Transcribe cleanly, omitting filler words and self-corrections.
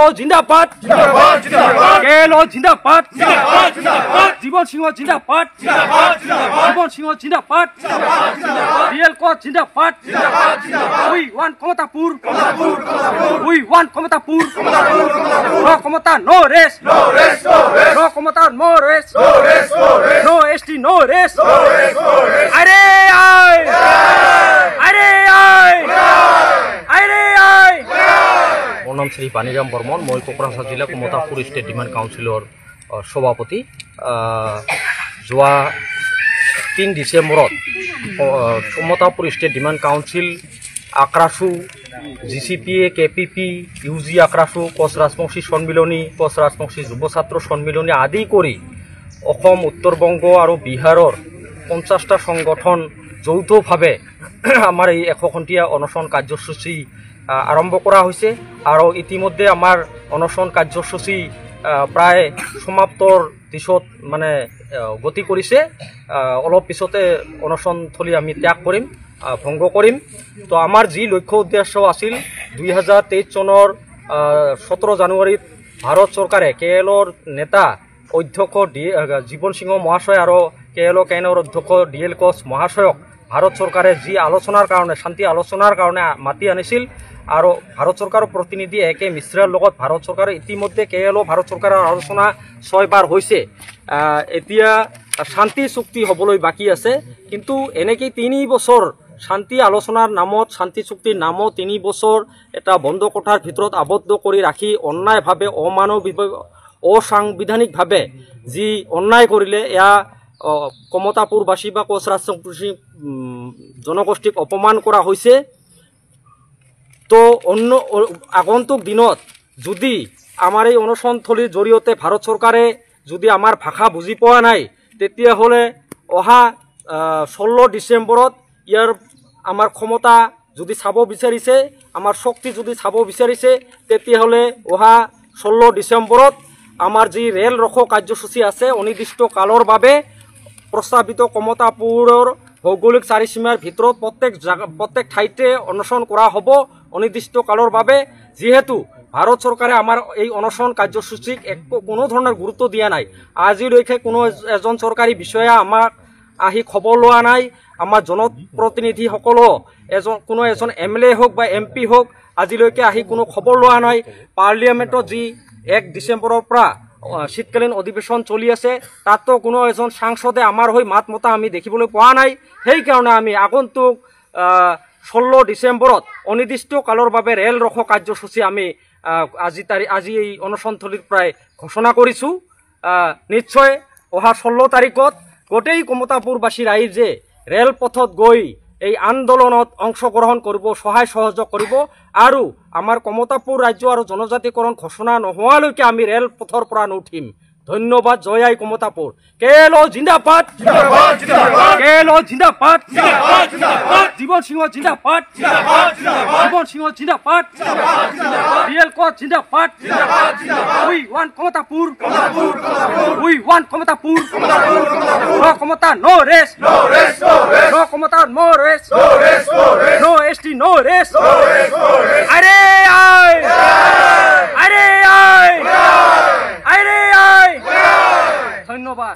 কেলো জিন্দাবাদ কেলো জিন্দাবাদ জীবন সিংহ জিন্দাবাদ জীবন সিংহ জিন্দাবাদ রিয়েল কোচ জিন্দাবাদ উই ওয়ান্ট ক্ষমতাপুর উই ওয়ান্ট ক্ষমতাপুর নো ক্ষমতা নো রেস নো ক্ষমতা নো রেস নো এসটি নো রেস আরে আয় আরে আয় আরে আয়। মোৰ নাম শ্ৰী পানীৰাম বৰ্মন, মই কোকৰাঝাৰ জিলা কমতাপুৰ ষ্টেট ডিমাণ্ড কাউন্সিলৰ সভাপতি। যোৱা 3 ডিচেম্বৰত Kamatapur state demand council AKRASU GCPA KPP UG AKRASU Koch Rajbongshi সন্মিলনী কোচ ৰাজবংশী যুৱ ছাত্ৰ সন্মিলনী আদি কৰি অসম উত্তৰ বংগ আৰু বিহাৰৰ 50টা সংগঠন যৌথভাৱে আমাৰ এই 100 ঘণ্টীয়া অনশন কাৰ্যসূচী আৰম্ভ কৰা হৈছে আৰু ইতিমধ্যে আমাৰ অনশন কাৰ্যসূচী প্ৰায় সমাপ্তৰ দিশত মানে গতি কৰিছে। অলপ পিছতে অনশনস্থলী আমি ত্যাগ কৰিম, ভংগ কৰিম। তো আমাৰ যি লক্ষ্য উদ্দেশ্য আছিল 2023 চনৰ 17 জানুৱাৰীত ভাৰত চৰকাৰে KLৰ নেতা অধ্যক্ষ জীৱন সিংহ মহাশয় আৰু KL কেনৰ অধ্যক্ষ DL কোচ মহাশয়ক ভাৰত চৰকাৰে যি আলোচনাৰ কাৰণে শান্তি আলোচনাৰ কাৰণে মাতি আনিছিল আৰু ভাৰত চৰকাৰৰ প্ৰতিনিধি একে মিশ্ৰাৰ লগত ভাৰত চৰকাৰে ইতিমধ্যে KL ভাৰত চৰকাৰৰ আলোচনা 6 বাৰ হৈছে। এতিয়া শান্তি চুক্তি হ'বলৈ বাকী আছে, কিন্তু এনেকৈ 3 বছৰ শান্তি আলোচনাৰ নামত শান্তি চুক্তিৰ নামত 3 বছৰ এটা বন্ধ কোঠাৰ ভিতৰত আবদ্ধ কৰি ৰাখি অন্যায়ভাৱে অমানৱিক অসাংবিধানিকভাৱে যি অন্যায় কৰিলে এয়া কমতাপুৰবাসী বা কোচ ৰাজবংশী জনগোষ্ঠীক অপমান কৰা হৈছে। তো অন্য আগন্তুক দিনত যদি আমাৰ এই অনশনস্থলীৰ জৰিয়তে ভাৰত চৰকাৰে যদি আমাৰ ভাষা বুজি পোৱা নাই, তেতিয়াহ'লে অহা 16 ডিচেম্বৰত ইয়াৰ আমাৰ ক্ষমতা যদি চাব বিচাৰিছে, আমাৰ শক্তি যদি চাব বিচাৰিছে, তেতিয়াহ'লে অহা 16 ডিচেম্বৰত আমাৰ যি ৰেল ৰখো কাৰ্যসূচী আছে অনিৰ্দিষ্ট কালৰ বাবে প্ৰস্তাৱিত কমতাপুৰৰ ভৌগোলিক চাৰিসীমাৰ ভিতৰত প্ৰত্যেক ঠাইতে অনশন কৰা হ'ব অনিৰ্দিষ্ট কালৰ বাবে। যিহেতু ভাৰত চৰকাৰে আমাৰ এই অনশন কাৰ্যসূচীক কোনো ধৰণৰ গুৰুত্ব দিয়া নাই, আজিলৈকে কোনো এজন চৰকাৰী বিষয়া আমাক আহি খবৰ লোৱা নাই। আমাৰ জনপ্ৰতিনিধিসকলেও কোনো এজন MLA হওক বা MP হওক আজিলৈকে আহি কোনো খবৰ লোৱা নাই। পাৰ্লিয়ামেণ্টত যি 1 ডিচেম্বৰৰ পৰা শীতকালীন অধিৱেশন চলি আছে, তাতো কোনো এজন সাংসদে আমাৰ হৈ মাত মতা আমি দেখিবলৈ পোৱা নাই। সেইকাৰণে আমি আগন্তুক 16 ডিচেম্বৰত অনিৰ্দিষ্ট কালৰ বাবে ৰেল ৰখো কাৰ্যসূচী আমি আজি এই অনশনস্থলীৰ পৰাই ঘোষণা কৰিছোঁ। নিশ্চয় অহা 16 তাৰিখত গোটেই কমতাপুৰবাসী ৰাইজে ৰেলপথত গৈ এই আন্দোলনত অংশগ্ৰহণ কৰিব, সহায় সহযোগ কৰিব আৰু আমাৰ কমতাপুৰ ৰাজ্য আৰু জনজাতিকৰণ ঘোষণা নোহোৱালৈকে আমি ৰেলপথৰ পৰা নুঠিম। ধন্যবাদ। জয় আই কমতাপুৰ। KL জিন্দাবাদ KL জিন্দাবাদ জীবন সিংহ জিন্দাবাদ জীবন সিংহ জিন্দাবাদ রিয়েল কোচ জিন্দাবাদ উই ওয়ান্ট কমতাপুর উই ওয়ান্ট কমতাপুর নো ক্ষমতা নো রেস নো ক্ষমতা নো রেস নো এসটি নো রেস আরে আয় আরে আয় আরে আয়। ধন্যবাদ।